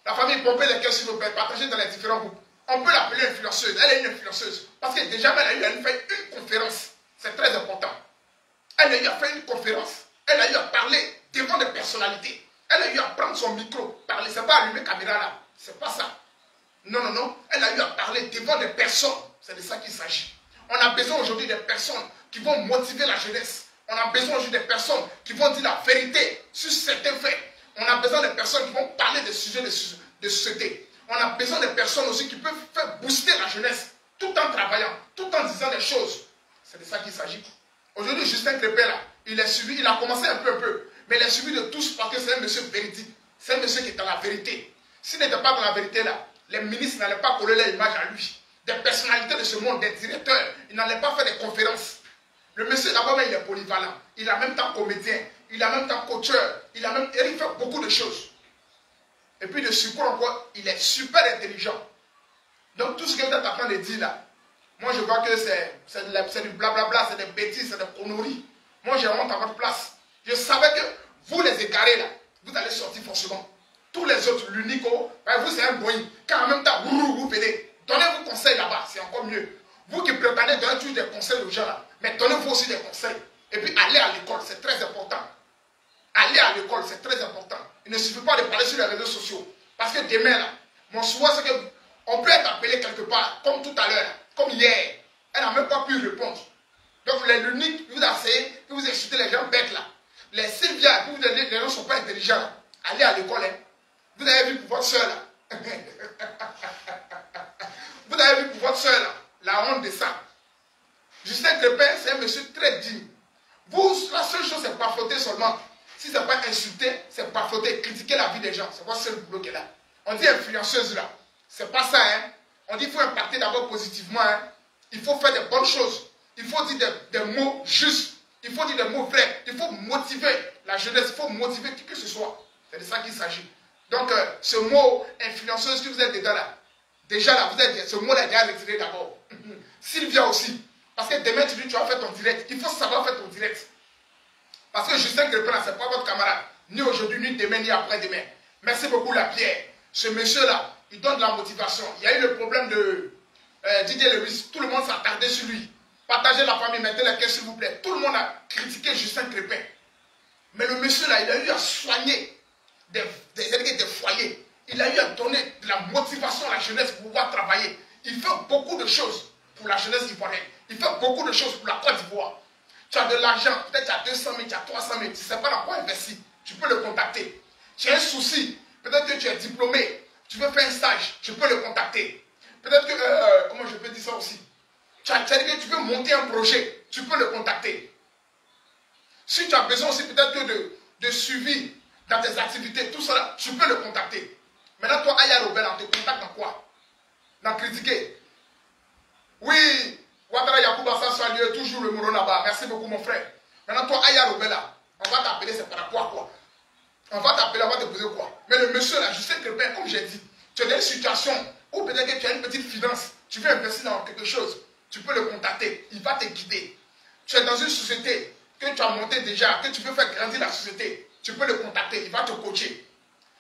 la famille Pompé, lesquels s'il vous plaît, partagez dans les différents groupes. On peut l'appeler influenceuse. Elle est une influenceuse. Parce que déjà, elle a eu à faire une conférence. C'est très important. Elle a eu à faire une conférence. Elle a eu à parler devant des personnalités. Elle a eu à prendre son micro, parler. C'est pas allumer caméra là. C'est pas ça. Non, non, non. Elle a eu à parler devant des personnes. C'est de ça qu'il s'agit. On a besoin aujourd'hui des personnes qui vont motiver la jeunesse. On a besoin aujourd'hui des personnes qui vont dire la vérité sur certains faits. On a besoin des personnes qui vont parler des sujets de société. On a besoin des personnes aussi qui peuvent faire booster la jeunesse tout en travaillant, tout en disant des choses. C'est de ça qu'il s'agit. Aujourd'hui, Justin Crépin, là, il est suivi, il a commencé un peu, mais il est suivi de tous parce que c'est un monsieur véridique. C'est un monsieur qui est dans la vérité. S'il n'était pas dans la vérité, là, les ministres n'allaient pas coller leur image à lui. Des personnalités de ce monde, des directeurs, ils n'allaient pas faire des conférences. Le monsieur, d'abord, il est polyvalent. Il est en même temps comédien. Il est en même temps coacheur. Il fait beaucoup de choses. Et puis, de surcroît encore, il est super intelligent. Donc tout ce que vous êtes en train de dire là, moi je vois que c'est du blablabla, c'est des bêtises, c'est des conneries. Moi j'ai honte à votre place. Je savais que vous les égarés là, vous allez sortir forcément. Tous les autres, l'unico, vous c'est un boy. Quand en même temps, vous venez, donnez-vous conseils là-bas, c'est encore mieux. Vous qui prétendez donner toujours des conseils aux gens là, mais donnez-vous aussi des conseils. Et puis allez à l'école, c'est très important. Allez à l'école, c'est très important. Il ne suffit pas de parler sur les réseaux sociaux. Parce que demain là, mon souhait c'est qu'on peut être appelé quelque part, comme tout à l'heure, comme hier. Elle n'a même pas pu répondre. Donc les l'unique, vous asseyez, que vous insultez les gens bêtes là. Les Sylvia, vous les gens ne sont pas intelligents. Allez à l'école. Hein. Vous avez vu pour votre soeur là. Vous avez vu pour votre soeur là. La honte de ça. Justin Crépin, c'est un monsieur très digne. Vous, la seule chose, c'est pas flotter seulement. Si ce n'est pas insulter, c'est pas flotter, critiquer la vie des gens. C'est pas le seul boulot qu'elle a. On dit influenceuse là. C'est pas ça, hein. On dit qu'il faut impacter d'abord positivement, hein. Il faut faire des bonnes choses. Il faut dire des mots justes. Il faut dire des mots vrais. Il faut motiver la jeunesse. Il faut motiver qui que ce soit. C'est de ça qu'il s'agit. Donc, ce mot influenceuse que vous êtes dedans là, déjà là, ce mot-là est déjà retiré d'abord. Sylvia aussi. Parce que demain, tu dis, tu vas faire ton direct. Il faut savoir faire ton direct. Parce que Justin Crépin, ce n'est pas votre camarade. Ni aujourd'hui, ni demain, ni après-demain. Merci beaucoup, la Pierre. Ce monsieur-là, il donne de la motivation. Il y a eu le problème de Didier Lewis. Tout le monde s'attardait sur lui. Partagez la famille, mettez les caisses, s'il vous plaît. Tout le monde a critiqué Justin Crépin. Mais le monsieur-là, il a eu à soigner des foyers. Il a eu à donner de la motivation à la jeunesse pour pouvoir travailler. Il fait beaucoup de choses pour la jeunesse ivoirienne. Il fait beaucoup de choses pour la Côte d'Ivoire. Tu as de l'argent, peut-être tu as 200 000, tu as 300 000, tu ne sais pas dans quoi investir. Tu peux le contacter. Tu as un souci, peut-être que tu es diplômé, tu veux faire un stage, tu peux le contacter. Peut-être que, comment je peux dire ça aussi? Tu veux monter un projet, tu peux le contacter. Si tu as besoin aussi peut-être que de suivi dans tes activités, tout ça, tu peux le contacter. Maintenant, toi, Aya Robel, on te contacte dans quoi? Dans critiquer. Oui, Ouattara Yacouba, ça soit lieu, toujours le Mouro là-bas. Merci beaucoup, mon frère. Maintenant, toi, Aya Robela, on va t'appeler, c'est par rapport à quoi? On va t'appeler, on va te poser quoi? Mais le monsieur là, je sais que, comme j'ai dit, tu as des situations où peut-être que tu as une petite finance, tu veux investir dans quelque chose, tu peux le contacter, il va te guider. Tu es dans une société que tu as montée déjà, que tu veux faire grandir la société, tu peux le contacter, il va te coacher.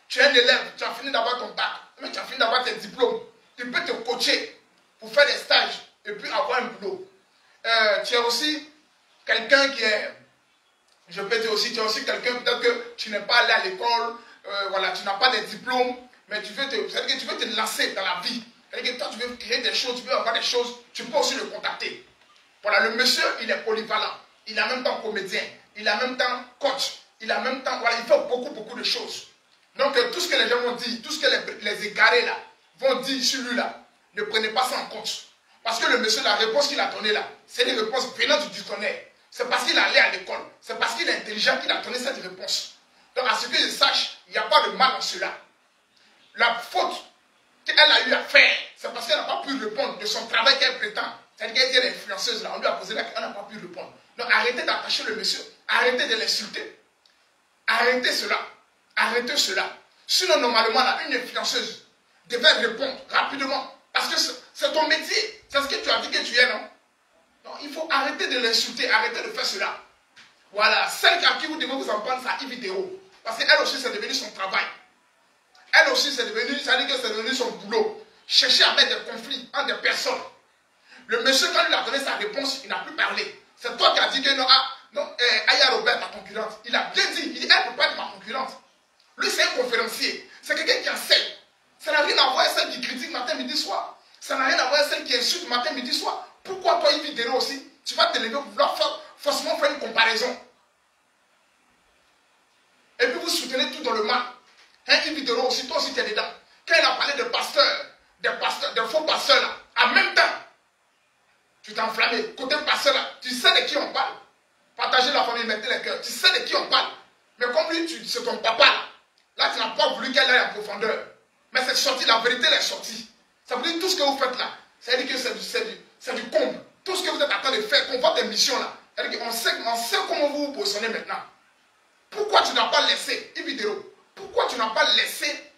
Tu es un élève, tu as fini d'avoir ton bac, mais tu as fini d'avoir tes diplômes, il peut te coacher pour faire des stages et puis avoir un boulot. Tu es aussi quelqu'un qui est, je peux dire aussi, tu es aussi quelqu'un peut-être que tu n'es pas allé à l'école, voilà, tu n'as pas de diplôme, mais tu veux te lancer dans la vie. C'est-à-dire que toi, tu veux créer des choses, tu veux avoir des choses, tu peux aussi le contacter. Voilà, le monsieur, il est polyvalent. Il est en même temps comédien, il est en même temps coach, il est en même temps, voilà, il fait beaucoup de choses. Donc, tout ce que les gens vont dire, tout ce que les égarés là vont dire sur lui là, ne prenez pas ça en compte. Parce que le monsieur, la réponse qu'il a donnée là, c'est une réponse venant du dictionnaire. C'est parce qu'il est allé à l'école, c'est parce qu'il est intelligent qu'il a donné cette réponse. Donc, à ce que je sache, il n'y a pas de mal en cela. La faute qu'elle a eu à faire, c'est parce qu'elle n'a pas pu répondre de son travail qu'elle prétend. C'est-à-dire qu'elle est l'influenceuse là, on lui a posé là qu'elle n'a pas pu répondre. Donc, arrêtez d'attacher le monsieur, arrêtez de l'insulter. Arrêtez cela. Arrêtez cela. Sinon, normalement, là, une influenceuse devait répondre rapidement. Parce que c'est ton métier. C'est ce que tu as dit que tu es, non? Donc, il faut arrêter de l'insulter, arrêter de faire cela. Voilà. Celle à qui vous devez vous en prendre, c'est Yves Vidéo. Parce qu'elle aussi, c'est devenu son travail. Elle aussi, c'est devenu, ça veut dire que c'est devenu son boulot. Chercher à mettre des conflits entre des personnes. Le monsieur, quand il a donné sa réponse, il n'a plus parlé. C'est toi qui as dit que non, Aya Robert, ta concurrente. Il a bien dit, il dit, elle ne peut pas être ma concurrente. Lui, c'est un conférencier. C'est quelqu'un qui enseigne. Ça n'a rien à voir avec celle qui critique matin, midi, soir. Ça n'a rien à voir avec celle qui insulte matin, midi, soir. Pourquoi toi, Yves Vidéo aussi, tu vas te lever pour vouloir forcément faire une comparaison? Et puis vous soutenez tout dans le mal. Hein, Yves Vidéo aussi, toi aussi tu es dedans. Quand il a parlé de pasteurs, des faux pasteurs là, en même temps, tu t'es enflammé. Côté pasteur là, tu sais de qui on parle. Partagez la famille, mettez les cœurs. Tu sais de qui on parle. Mais comme lui, c'est ton papa là. Là, tu n'as pas voulu qu'elle aille en profondeur. Mais c'est sorti, la vérité elle est sortie. Ça veut dire tout ce que vous faites là, ça veut dire que c'est du comble. Tout ce que vous êtes en train de faire, qu'on voit des missions là, ça veut dire qu'on sait comment vous vous positionnez maintenant. Pourquoi tu n'as pas laissé, Yves Vidéo, pourquoi tu n'as pas laissé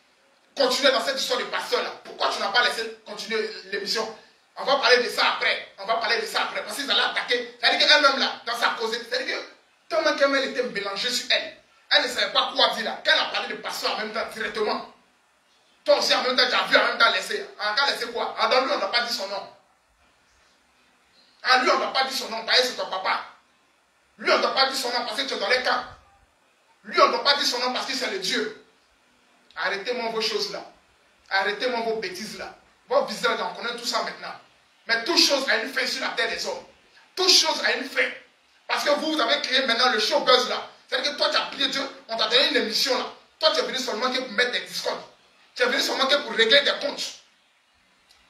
continuer dans cette histoire de pasteur là? Pourquoi tu n'as pas laissé continuer l'émission? On va parler de ça après. On va parler de ça après. Parce qu'ils allaient attaquer. C'est-à-dire qu'elle-même là, dans sa cause, c'est-à-dire que tellement qu'elle était mélangée sur elle. Elle ne savait pas quoi dire là. Quand elle a parlé de pasteur en même temps, directement. Toi aussi en même temps, tu as vu en même temps laisser. En temps laisser quoi? Ah, dans lui, on n'a pas dit son nom. Ah, lui, on n'a pas dit son nom. Parce que c'est ton papa. Lui, on n'a pas dit son nom parce que tu es dans les camps. Lui, on n'a pas dit son nom parce que c'est le Dieu. Arrêtez-moi vos choses là. Arrêtez-moi vos bêtises là. Vos visages, on connaît tout ça maintenant. Mais toute chose a une fin sur la terre des hommes. Toute chose a une fin. Parce que vous avez créé maintenant le show buzz là. C'est-à-dire que toi, tu as prié Dieu, on t'a donné une émission là. Toi, tu es venu seulement que pour mettre des discordes. Tu es venu seulement que pour régler des comptes.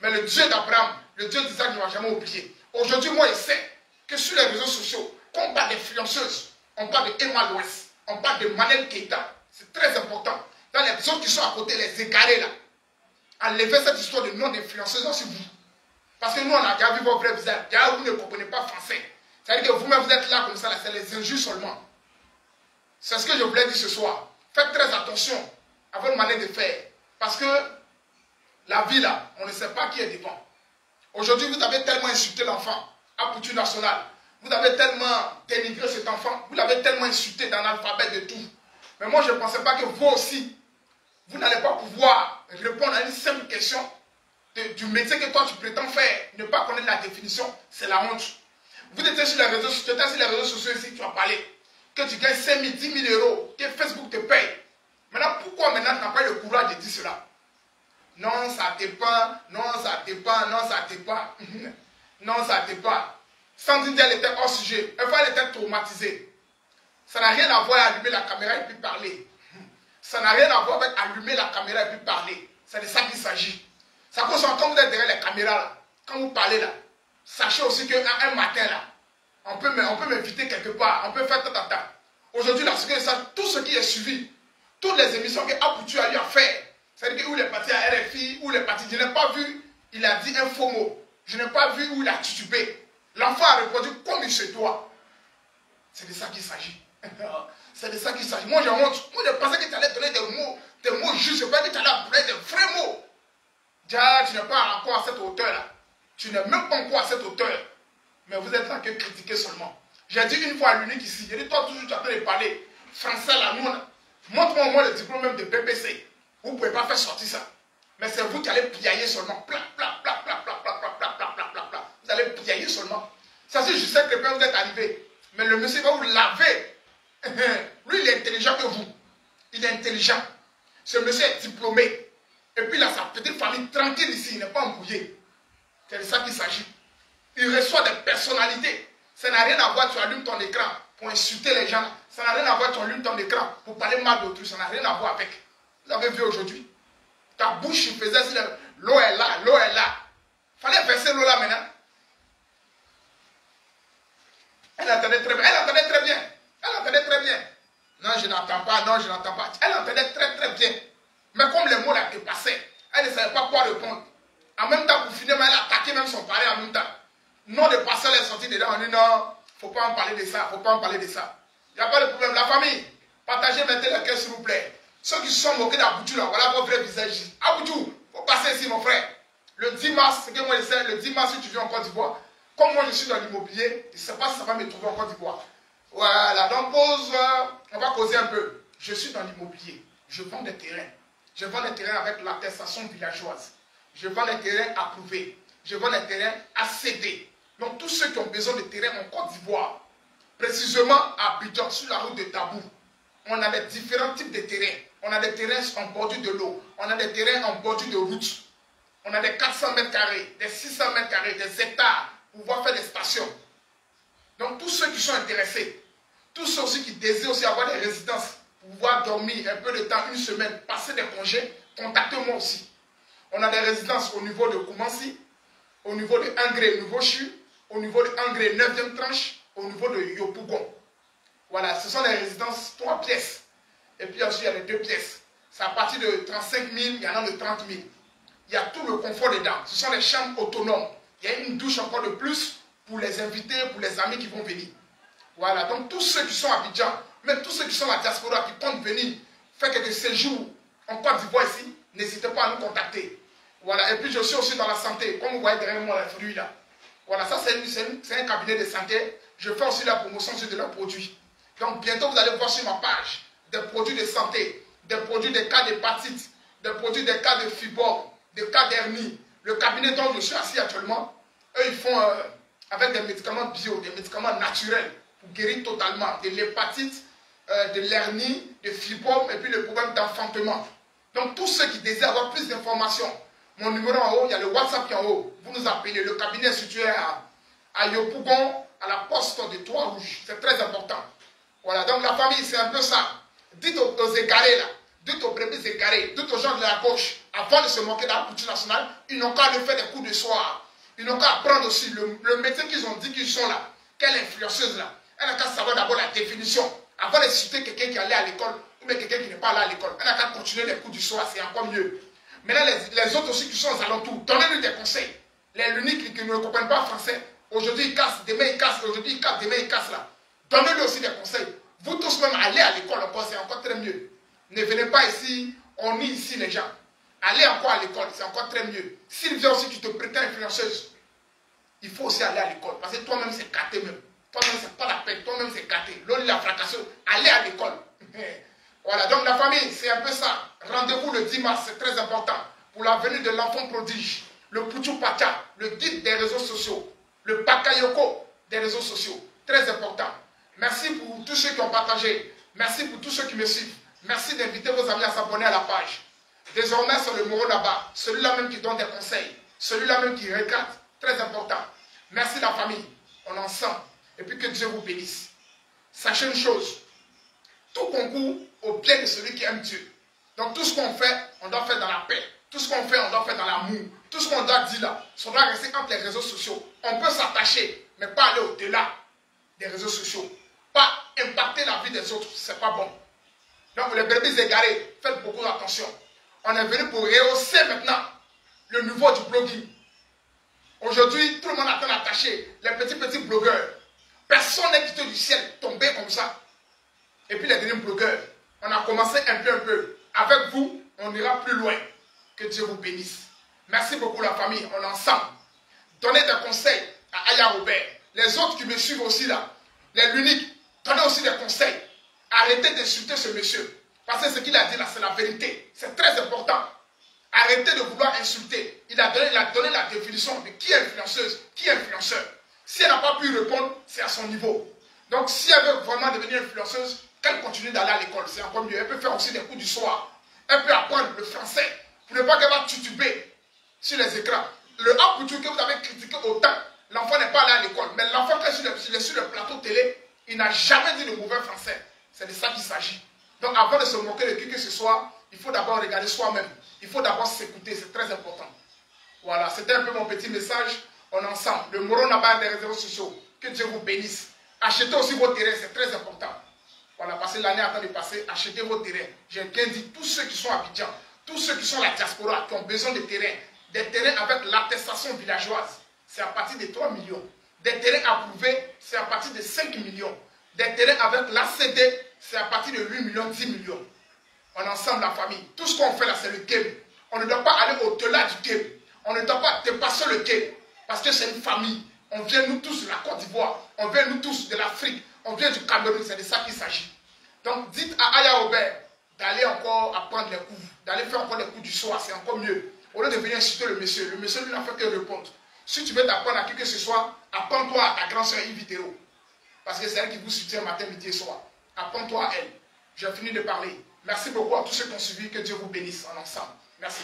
Mais le Dieu d'Abraham, le Dieu d'Isaac ne va jamais oublier. Aujourd'hui, moi, je sais que sur les réseaux sociaux, quand on parle d'influenceuses, on parle de Emma Loès, on parle de Manel Keita. C'est très important. Dans les autres qui sont à côté, les égarés là, enlevez cette histoire de nom d'influenceuse sur vous. Parce que nous, on a déjà vu vos vrais visages. Déjà, vous ne comprenez pas français. C'est-à-dire que vous-même, vous êtes là comme ça, c'est les injures seulement. C'est ce que je voulais dire ce soir. Faites très attention à votre manière de faire. Parce que la vie là, on ne sait pas qui est devant. Aujourd'hui, vous avez tellement insulté l'enfant à Couture nationale. Vous avez tellement dénigré cet enfant. Vous l'avez tellement insulté dans l'alphabet de tout. Mais moi, je ne pensais pas que vous aussi, vous n'allez pas pouvoir répondre à une simple question du métier que toi tu prétends faire. Ne pas connaître la définition, c'est la honte. Vous étiez sur les réseaux sociaux ici, tu as parlé. Que tu gagnes 5 000, 10 000 euros, que Facebook te paye. Maintenant, pourquoi maintenant tu n'as pas le courage de dire cela? Non, ça dépend, non, ça dépend, non, ça dépend. Non, ça dépend. Sandrine, elle était hors sujet. Elle était traumatisée. Ça n'a rien à voir avec allumer la caméra et puis parler. Ça n'a rien à voir avec allumer la caméra et puis parler. C'est de ça qu'il s'agit. Ça cause quand vous êtes derrière les caméras, là, quand vous parlez là, sachez aussi qu'un matin là, on peut m'inviter quelque part, on peut faire tata. Aujourd'hui, là, tout ce qui est suivi, toutes les émissions que Apoutu a eu à faire, c'est-à-dire où il est parti à RFI, où il est parti, je n'ai pas vu, il a dit un faux mot. Je n'ai pas vu où il a titubé. L'enfant a répondu comme il se doit. C'est de ça qu'il s'agit. C'est de ça qu'il s'agit. Moi, j'ai honte. Moi, je pensais que tu allais donner des mots justes. Je pensais que tu allais donner des vrais mots. Déjà, tu n'es pas encore à cette hauteur-là. Tu n'es même pas encore à cette hauteur. Mais vous êtes là que critiquer seulement. J'ai dit une fois à l'unique ici, j'ai dit, toi, toujours, tu es en train de parler français là, nous, montre-moi au moins le diplôme même de BBC. Vous ne pouvez pas faire sortir ça. Mais c'est vous qui allez piailler seulement. Pla, pla, pla, pla, pla, pla, pla, pla, pla, pla, pla, pla. Vous allez piailler seulement. Ça, c'est je sais que vous êtes arrivé. Mais le monsieur va vous laver. Lui, il est intelligent que vous. Il est intelligent. Ce monsieur est diplômé. Et puis, il a sa petite famille tranquille ici. Il n'est pas embrouillé. C'est de ça qu'il s'agit. Il reçoit des personnalités. Ça n'a rien à voir, tu allumes ton écran pour insulter les gens. Ça n'a rien à voir, tu allumes ton écran pour parler mal d'autrui. Ça n'a rien à voir avec. Vous avez vu aujourd'hui. Ta bouche, il faisait si l'eau est là, l'eau est là. Il fallait verser l'eau là maintenant. Elle entendait très bien. Elle entendait très bien. Elle entendait très bien. Non, je n'entends pas. Non, je n'entends pas. Elle entendait très très bien. Mais comme les mots la dépassaient, elle ne savait pas quoi répondre. En même temps, pour finir, elle attaquait même son pari en même temps. Non, le pasteur est sorti dedans. On dit non, il ne faut pas en parler de ça. Il ne faut pas en parler de ça. Il n'y a pas de problème. La famille, partagez maintenant le cœur s'il vous plaît. Ceux qui se sont moqués d'Aboutou, là, voilà vos vrais visages. Aboutou, il faut passer ici, mon frère. Le 10 mars, c'est que moi je sais, le 10 mars, si tu viens en Côte d'Ivoire, comme moi je suis dans l'immobilier, je ne sais pas si ça va me trouver en Côte d'Ivoire. Voilà, donc pause, on va causer un peu. Je suis dans l'immobilier, je vends des terrains. Je vends des terrains avec l'attestation villageoise. Je vends des terrains approuvés. Je vends des terrains à céder. Donc tous ceux qui ont besoin de terrains en Côte d'Ivoire, précisément à Abidjan, sur la route de Tabou, on a des différents types de terrains. On a des terrains en bordure de l'eau. On a des terrains en bordure de route. On a des 400 mètres carrés, des 600 mètres carrés, des hectares pour pouvoir faire des stations. Donc tous ceux qui sont intéressés, tous ceux aussi qui désirent aussi avoir des résidences pour pouvoir dormir un peu de temps, une semaine, passer des congés, contactez-moi aussi. On a des résidences au niveau de Koumansi, au niveau de Angré Nouveau-Chu, au niveau de Angré 9e tranche, au niveau de Yopougon. Voilà, ce sont les résidences 3 pièces. Et puis ensuite, il y a les 2 pièces. C'est à partir de 35 000, il y en a de 30 000. Il y a tout le confort dedans. Ce sont les chambres autonomes. Il y a une douche encore de plus pour les invités, pour les amis qui vont venir. Voilà, donc tous ceux qui sont à Abidjan, même tous ceux qui sont à la diaspora, qui comptent venir faire quelques séjours en Côte d'Ivoire ici, n'hésitez pas à nous contacter. Voilà, et puis je suis aussi dans la santé, comme vous voyez derrière moi les fruits là. Voilà, ça c'est un cabinet de santé. Je fais aussi la promotion sur de leurs produits. Donc bientôt vous allez voir sur ma page des produits de santé, des produits des cas d'hépatite, des produits des cas de fibrome, des cas d'hernie. Le cabinet dont je suis assis actuellement, eux ils font avec des médicaments bio, des médicaments naturels pour guérir totalement de l'hépatite, de l'hernie, de fibrome et puis le problème d'enfantement. Donc tous ceux qui désirent avoir plus d'informations, mon numéro en haut, il y a le WhatsApp qui est en haut. Vous nous appelez. Le cabinet est situé à Yopougon, à la poste de Trois-Rouges. C'est très important. Voilà, donc la famille, c'est un peu ça. Dites aux égarés là, dites aux brebis égarés, dites aux gens de la gauche, avant de se moquer de la culture nationale, ils n'ont qu'à aller faire des coups de soir. Ils n'ont qu'à apprendre aussi le métier qu'ils ont dit qu'ils sont là. Quelle influenceuse là. Elle n'a qu'à savoir d'abord la définition. Avant de citer quelqu'un qui allait à l'école, ou bien quelqu'un qui n'est pas allé à l'école. Elle n'a qu'à continuer les coups du soir, c'est encore mieux. Maintenant, les autres aussi qui sont aux alentours, donnez-lui des conseils. Les l'unique qui ne comprennent pas français, aujourd'hui ils cassent, demain ils cassent, aujourd'hui ils cassent, demain ils cassent là. Donnez-lui aussi des conseils. Vous tous même allez à l'école encore, c'est encore très mieux. Ne venez pas ici, on nie ici les gens. Allez encore à l'école, c'est encore très mieux. S'il vient aussi, tu te prétends influenceuse, il faut aussi aller à l'école. Parce que toi-même c'est gâté même. Toi-même c'est pas la peine, toi-même c'est gâté. L'autre il a fracassé, allez à l'école. Voilà, donc la famille, c'est un peu ça. Rendez-vous le 10 mars, c'est très important. Pour la venue de l'enfant prodige, le Puchu Pacha, le guide des réseaux sociaux, le Bakayoko des réseaux sociaux. Très important. Merci pour tous ceux qui ont partagé. Merci pour tous ceux qui me suivent. Merci d'inviter vos amis à s'abonner à la page. Désormais, c'est le Moro là-bas. Celui-là même qui donne des conseils. Celui-là même qui regarde. Très important. Merci la famille. On est ensemble. Et puis que Dieu vous bénisse. Sachez une chose. Tout concourt au bien de celui qui aime Dieu. Donc tout ce qu'on fait, on doit faire dans la paix. Tout ce qu'on fait, on doit faire dans l'amour. Tout ce qu'on doit dire là, ça doit rester entre les réseaux sociaux. On peut s'attacher, mais pas aller au-delà des réseaux sociaux. Pas impacter la vie des autres, c'est pas bon. Donc les brebis égarés, faites beaucoup attention. On est venu pour rehausser maintenant le niveau du blogging. Aujourd'hui, tout le monde attend d'attacher les petits blogueurs. Personne n'est quitté du ciel, tombé comme ça. Et puis les derniers blogueurs, on a commencé un peu. Avec vous, on ira plus loin. Que Dieu vous bénisse. Merci beaucoup la famille, on est ensemble. Donnez des conseils à Aya Robert. Les autres qui me suivent aussi là, les l'unique, donnez aussi des conseils. Arrêtez d'insulter ce monsieur. Parce que ce qu'il a dit là, c'est la vérité. C'est très important. Arrêtez de vouloir insulter. Il a donné la définition de qui est influenceuse, qui est influenceur. Si elle n'a pas pu répondre, c'est à son niveau. Donc si elle veut vraiment devenir influenceuse, qu'elle continue d'aller à l'école, c'est encore mieux. Elle peut faire aussi des coups du soir. Elle peut apprendre le français. Pour ne pas qu'elle va tutuber sur les écrans. Le Aputu que vous avez critiqué autant, l'enfant n'est pas allé à l'école. Mais l'enfant qui est sur le plateau télé, il n'a jamais dit le mauvais français. C'est de ça qu'il s'agit. Donc avant de se moquer de qui que ce soit, il faut d'abord regarder soi-même. Il faut d'abord s'écouter, c'est très important. Voilà, c'était un peu mon petit message. On est ensemble. Le Moro Naba des réseaux sociaux. Que Dieu vous bénisse. Achetez aussi vos terrains, c'est très important. Voilà, parce que l'année attend de passer, achetez vos terrains. J'ai bien dit, tous ceux qui sont à Abidjan, tous ceux qui sont à la diaspora, qui ont besoin de terrains, des terrains avec l'attestation villageoise, c'est à partir de 3 millions. Des terrains approuvés, c'est à partir de 5 millions. Des terrains avec l'ACD, c'est à partir de 8 millions, 10 millions. On est ensemble, la famille. Tout ce qu'on fait là, c'est le game. On ne doit pas aller au-delà du game. On ne doit pas dépasser le game. Parce que c'est une famille. On vient nous tous de la Côte d'Ivoire. On vient nous tous de l'Afrique. On vient du Cameroun. C'est de ça qu'il s'agit. Donc, dites à Aya Robert d'aller encore apprendre les coups. D'aller faire encore les coups du soir. C'est encore mieux. Au lieu de venir insulter le monsieur lui n'a fait que répondre. Si tu veux t'apprendre à qui que ce soit, apprends-toi à ta grande soeur Yves Vitero. Parce que c'est elle qui vous soutient matin, midi et soir. Apprends-toi à elle. J'ai fini de parler. Merci beaucoup à tous ceux qui ont suivi. Que Dieu vous bénisse en ensemble. Merci.